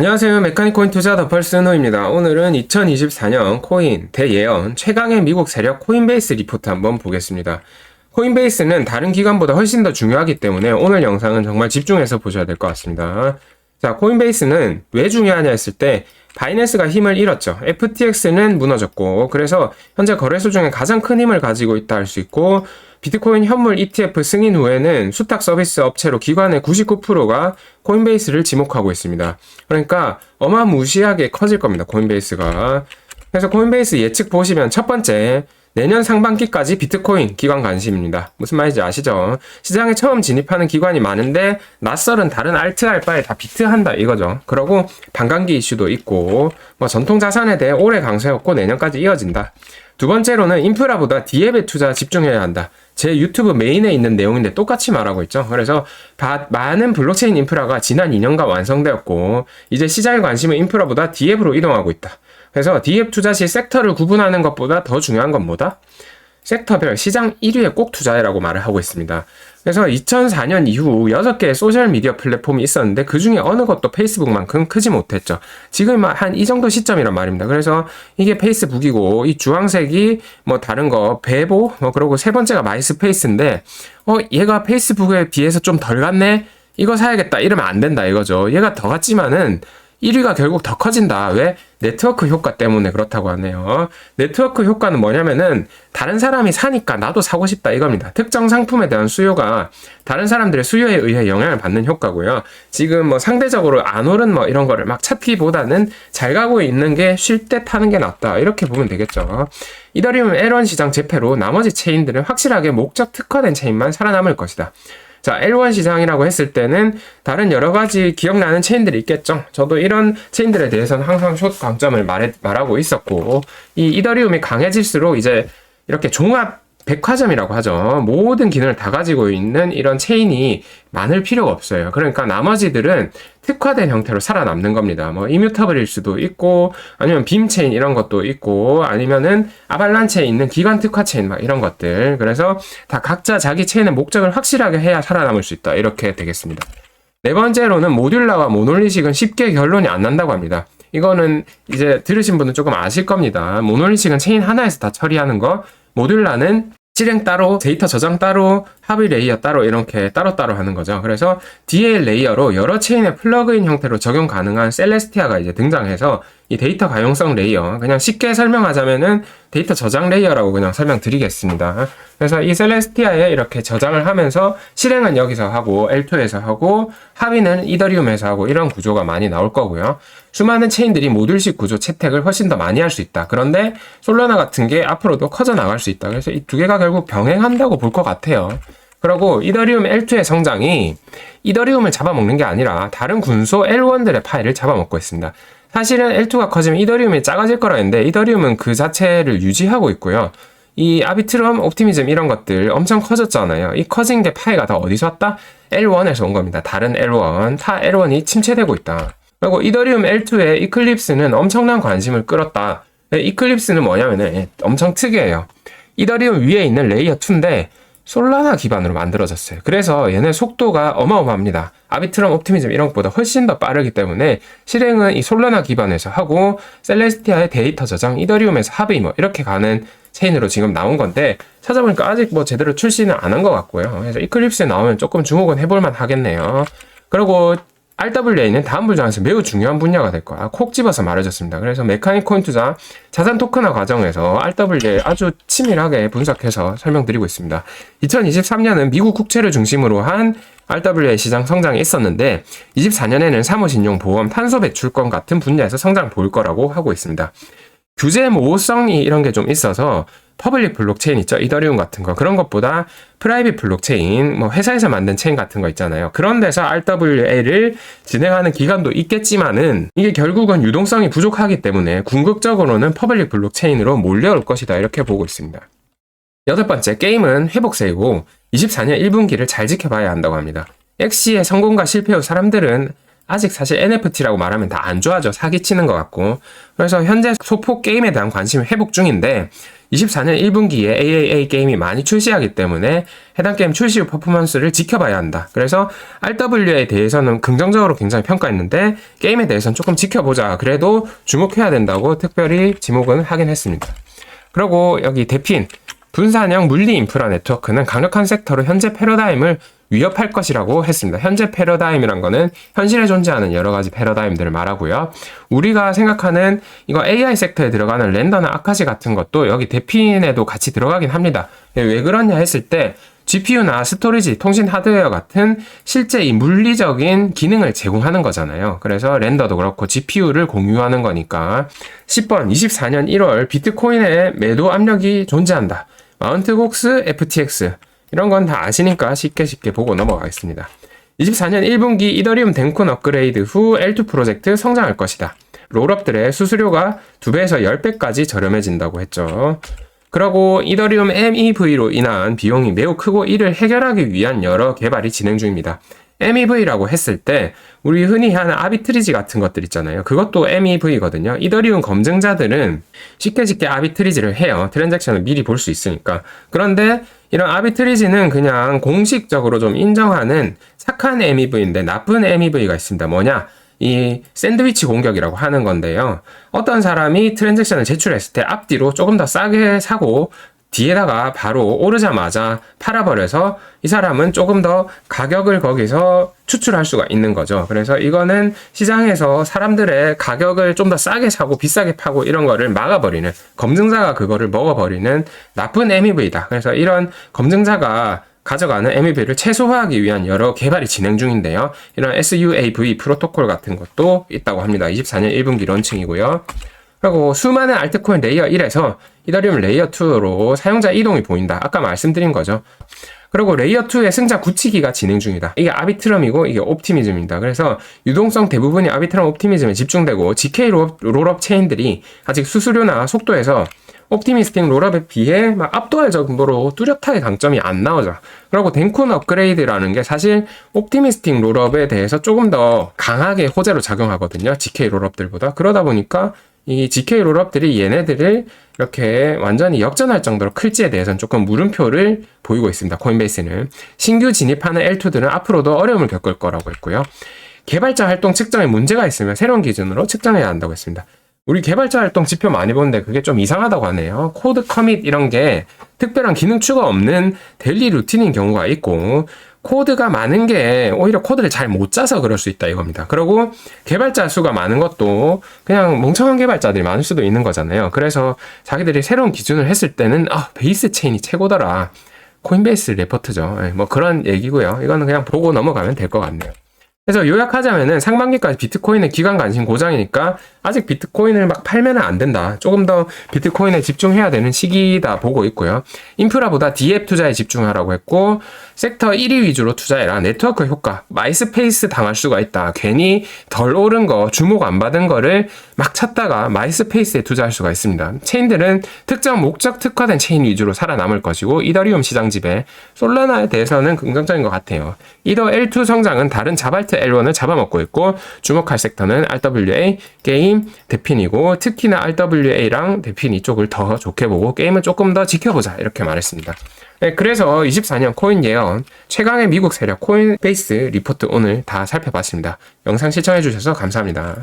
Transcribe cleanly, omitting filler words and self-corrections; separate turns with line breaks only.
안녕하세요. 메카닉코인 투자 더펄스노입니다. 오늘은 2024년 코인 대예언 최강의 미국 세력 코인베이스 리포트 한번 보겠습니다. 코인베이스는 다른 기관보다 훨씬 더 중요하기 때문에 오늘 영상은 정말 집중해서 보셔야 될 것 같습니다. 자, 코인베이스는 왜 중요하냐 했을 때 바이낸스가 힘을 잃었죠. FTX는 무너졌고, 그래서 현재 거래소 중에 가장 큰 힘을 가지고 있다 할 수 있고, 비트코인 현물 ETF 승인 후에는 수탁 서비스 업체로 기관의 99%가 코인베이스를 지목하고 있습니다. 그러니까 어마무시하게 커질 겁니다. 코인베이스가. 그래서 코인베이스 예측 보시면 첫 번째, 내년 상반기까지 비트코인 기관 관심입니다. 무슨 말인지 아시죠? 시장에 처음 진입하는 기관이 많은데 낯설은 다른 알트 할 바에 다 비트한다 이거죠. 그러고 반감기 이슈도 있고 전통 자산에 대해 오래 강세였고 내년까지 이어진다. 두 번째로는 인프라보다 D앱에 투자 집중해야 한다. 제 유튜브 메인에 있는 내용인데 똑같이 말하고 있죠. 그래서 많은 블록체인 인프라가 지난 2년간 완성되었고 이제 시장의 관심은 인프라보다 D앱으로 이동하고 있다. 그래서 D앱 투자 시 섹터를 구분하는 것보다 더 중요한 건 뭐다? 섹터별 시장 1위에 꼭 투자해라고 말을 하고 있습니다. 그래서 2004년 이후 6개의 소셜미디어 플랫폼이 있었는데 그 중에 어느 것도 페이스북만큼 크지 못했죠. 지금 한 이 정도 시점이란 말입니다. 그래서 이게 페이스북이고 이 주황색이 다른 거 베보 그리고 세 번째가 마이스페이스인데 얘가 페이스북에 비해서 좀 덜 같네? 이거 사야겠다 이러면 안 된다 이거죠. 얘가 더 같지만은 1위가 결국 더 커진다. 왜? 네트워크 효과 때문에 그렇다고 하네요. 네트워크 효과는 뭐냐면은 다른 사람이 사니까 나도 사고 싶다 이겁니다. 특정 상품에 대한 수요가 다른 사람들의 수요에 의해 영향을 받는 효과고요. 지금 상대적으로 안 오른 이런 거를 막 찾기보다는 잘 가고 있는 게 쉴 때 타는 게 낫다. 이렇게 보면 되겠죠. 이더리움 L1 시장 재패로 나머지 체인들은 확실하게 목적 특화된 체인만 살아남을 것이다. 자, L1 시장이라고 했을 때는 다른 여러 가지 기억나는 체인들이 있겠죠. 저도 이런 체인들에 대해서는 항상 숏 강점을 말하고 있었고, 이 이더리움이 강해질수록 이제 이렇게 종합 백화점이라고 하죠. 모든 기능을 다 가지고 있는 이런 체인이 많을 필요가 없어요. 그러니까 나머지들은 특화된 형태로 살아남는 겁니다. 이뮤터블일 수도 있고, 아니면 빔 체인 이런 것도 있고, 아니면은 아발란체에 있는 기관 특화 체인 이런 것들. 그래서 다 각자 자기 체인의 목적을 확실하게 해야 살아남을 수 있다. 이렇게 되겠습니다. 네 번째로는 모듈라와 모놀리식은 쉽게 결론이 안 난다고 합니다. 이거는 이제 들으신 분은 조금 아실 겁니다. 모놀리식은 체인 하나에서 다 처리하는 거, 모듈라는 실행 따로, 데이터 저장 따로, 합의 레이어 따로 이렇게 따로따로 하는 거죠. 그래서 DL 레이어로 여러 체인의 플러그인 형태로 적용 가능한 셀레스티아가 이제 등장해서 이 데이터 가용성 레이어, 그냥 쉽게 설명하자면은 데이터 저장 레이어라고 그냥 설명드리겠습니다. 그래서 이 셀레스티아에 이렇게 저장을 하면서 실행은 여기서 하고 L2에서 하고 합의는 이더리움에서 하고 이런 구조가 많이 나올 거고요. 수많은 체인들이 모듈식 구조 채택을 훨씬 더 많이 할 수 있다. 그런데 솔라나 같은 게 앞으로도 커져 나갈 수 있다. 그래서 이 두 개가 결국 병행한다고 볼 것 같아요. 그리고 이더리움 L2의 성장이 이더리움을 잡아먹는 게 아니라 다른 군소 L1들의 파일을 잡아먹고 있습니다. 사실은 L2가 커지면 이더리움이 작아질 거라 했는데 이더리움은 그 자체를 유지하고 있고요. 이 아비트럼, 옵티미즘 이런 것들 엄청 커졌잖아요. 이 커진 게 파이가 다 어디서 왔다? L1에서 온 겁니다. 다른 L1, 타 L1이 침체되고 있다. 그리고 이더리움 L2의 이클립스는 엄청난 관심을 끌었다. 이클립스는 뭐냐면은 엄청 특이해요. 이더리움 위에 있는 레이어 2인데 솔라나 기반으로 만들어졌어요. 그래서 얘네 속도가 어마어마합니다. 아비트럼, 옵티미즘 이런 것보다 훨씬 더 빠르기 때문에 실행은 이 솔라나 기반에서 하고 셀레스티아의 데이터 저장, 이더리움에서 합의 이렇게 가는 체인으로 지금 나온 건데 찾아보니까 아직 제대로 출시는 안 한 것 같고요. 그래서 이클립스에 나오면 조금 주목은 해볼만 하겠네요. 그리고 RWA는 다음 분야에서 매우 중요한 분야가 될 거야. 콕 집어서 말해줬습니다. 그래서 메카닉 코인 투자 자산 토큰화 과정에서 RWA 아주 치밀하게 분석해서 설명드리고 있습니다. 2023년은 미국 국채를 중심으로 한 RWA 시장 성장이 있었는데 24년에는 사무신용, 보험, 탄소 배출권 같은 분야에서 성장 보일 거라고 하고 있습니다. 규제 모호성이 이런 게 좀 있어서 퍼블릭 블록체인 있죠? 이더리움 같은 거. 그런 것보다 프라이빗 블록체인, 회사에서 만든 체인 같은 거 있잖아요. 그런 데서 RWA를 진행하는 기관도 있겠지만은 이게 결국은 유동성이 부족하기 때문에 궁극적으로는 퍼블릭 블록체인으로 몰려올 것이다. 이렇게 보고 있습니다. 여덟 번째, 게임은 회복세이고 24년 1분기를 잘 지켜봐야 한다고 합니다. 엑시의 성공과 실패 후 사람들은 아직 사실 NFT라고 말하면 다 안 좋아져. 사기치는 것 같고. 그래서 현재 소폭 게임에 대한 관심이 회복 중인데 24년 1분기에 AAA 게임이 많이 출시하기 때문에 해당 게임 출시 후 퍼포먼스를 지켜봐야 한다. 그래서 RW에 대해서는 긍정적으로 굉장히 평가했는데 게임에 대해서는 조금 지켜보자. 그래도 주목해야 된다고 특별히 지목은 하긴 했습니다. 그리고 여기 대핀 분산형 물리 인프라 네트워크는 강력한 섹터로 현재 패러다임을 위협할 것이라고 했습니다. 현재 패러다임이란 거는 현실에 존재하는 여러 가지 패러다임들을 말하고요. 우리가 생각하는 이거 AI 섹터에 들어가는 렌더나 아카시 같은 것도 여기 대핀에도 같이 들어가긴 합니다. 왜 그러냐 했을 때 GPU나 스토리지, 통신 하드웨어 같은 실제 이 물리적인 기능을 제공하는 거잖아요. 그래서 렌더도 그렇고 GPU를 공유하는 거니까 10번 24년 1월 비트코인의 매도 압력이 존재한다. 마운트 곡스, FTX 이런 건 다 아시니까 쉽게 보고 넘어가겠습니다. 24년 1분기 이더리움 댕콘 업그레이드 후 L2 프로젝트 성장할 것이다. 롤업들의 수수료가 2배에서 10배까지 저렴해진다고 했죠. 그리고 이더리움 MEV로 인한 비용이 매우 크고 이를 해결하기 위한 여러 개발이 진행 중입니다. MEV라고 했을 때 우리 흔히 하는 아비트리지 같은 것들 있잖아요. 그것도 MEV거든요. 이더리움 검증자들은 쉽게 아비트리지를 해요. 트랜잭션을 미리 볼 수 있으니까. 그런데 이런 아비트리지는 그냥 공식적으로 좀 인정하는 착한 MEV인데 나쁜 MEV가 있습니다. 뭐냐? 이 샌드위치 공격이라고 하는 건데요. 어떤 사람이 트랜잭션을 제출했을 때 앞뒤로 조금 더 싸게 사고 뒤에다가 바로 오르자마자 팔아버려서 이 사람은 조금 더 가격을 거기서 추출할 수가 있는 거죠. 그래서 이거는 시장에서 사람들의 가격을 좀 더 싸게 사고 비싸게 파고 이런 거를 막아버리는, 검증자가 그거를 먹어버리는 나쁜 MEV다. 그래서 이런 검증자가 가져가는 MEV를 최소화하기 위한 여러 개발이 진행 중인데요. 이런 SUAV 프로토콜 같은 것도 있다고 합니다. 24년 1분기 런칭이고요. 그리고 수많은 알트코인 레이어 1에서 이더리움 레이어 2로 사용자 이동이 보인다. 아까 말씀드린 거죠. 그리고 레이어 2의 승자 굳히기가 진행 중이다. 이게 아비트럼이고 이게 옵티미즘입니다. 그래서 유동성 대부분이 아비트럼 옵티미즘에 집중되고 GK 롤업 체인들이 아직 수수료나 속도에서 옵티미스틱 롤업에 비해 막 압도할 정도로 뚜렷하게 강점이 안 나오죠. 그리고 댕콘 업그레이드라는 게 사실 옵티미스틱 롤업에 대해서 조금 더 강하게 호재로 작용하거든요. GK 롤업들보다. 그러다 보니까 이 GK 롤업들이 얘네들을 이렇게 완전히 역전할 정도로 클지에 대해서는 조금 물음표를 보이고 있습니다. 코인베이스는. 신규 진입하는 L2들은 앞으로도 어려움을 겪을 거라고 했고요. 개발자 활동 측정에 문제가 있으면 새로운 기준으로 측정해야 한다고 했습니다. 우리 개발자 활동 지표 많이 보는데 그게 좀 이상하다고 하네요. 코드 커밋 이런 게 특별한 기능추가 없는 데일리 루틴인 경우가 있고 코드가 많은 게 오히려 코드를 잘 못 짜서 그럴 수 있다 이겁니다. 그리고 개발자 수가 많은 것도 그냥 멍청한 개발자들이 많을 수도 있는 거잖아요. 그래서 자기들이 새로운 기준을 했을 때는 베이스 체인이 최고더라. 코인베이스 레포트죠. 뭐 그런 얘기고요. 이거는 그냥 보고 넘어가면 될 것 같네요. 그래서 요약하자면은 상반기까지 비트코인의 기관 관심 고정이니까 아직 비트코인을 막 팔면은 안 된다. 조금 더 비트코인에 집중해야 되는 시기다 보고 있고요. 인프라보다 DApp 투자에 집중하라고 했고 섹터 1위 위주로 투자해라. 네트워크 효과. 마이스페이스 당할 수가 있다. 괜히 덜 오른 거, 주목 안 받은 거를 막 찾다가 마이스페이스에 투자할 수가 있습니다. 체인들은 특정 목적 특화된 체인 위주로 살아남을 것이고 이더리움 시장 지배, 솔라나에 대해서는 긍정적인 것 같아요. 이더 L2 성장은 다른 자발트 L1을 잡아먹고 있고 주목할 섹터는 RWA, 게임, 대핀이고 특히나 RWA랑 대핀 이쪽을 더 좋게 보고 게임은 조금 더 지켜보자 이렇게 말했습니다. 네, 그래서 24년 코인 예언 최강의 미국 세력 코인베이스 리포트 오늘 다 살펴봤습니다. 영상 시청해주셔서 감사합니다.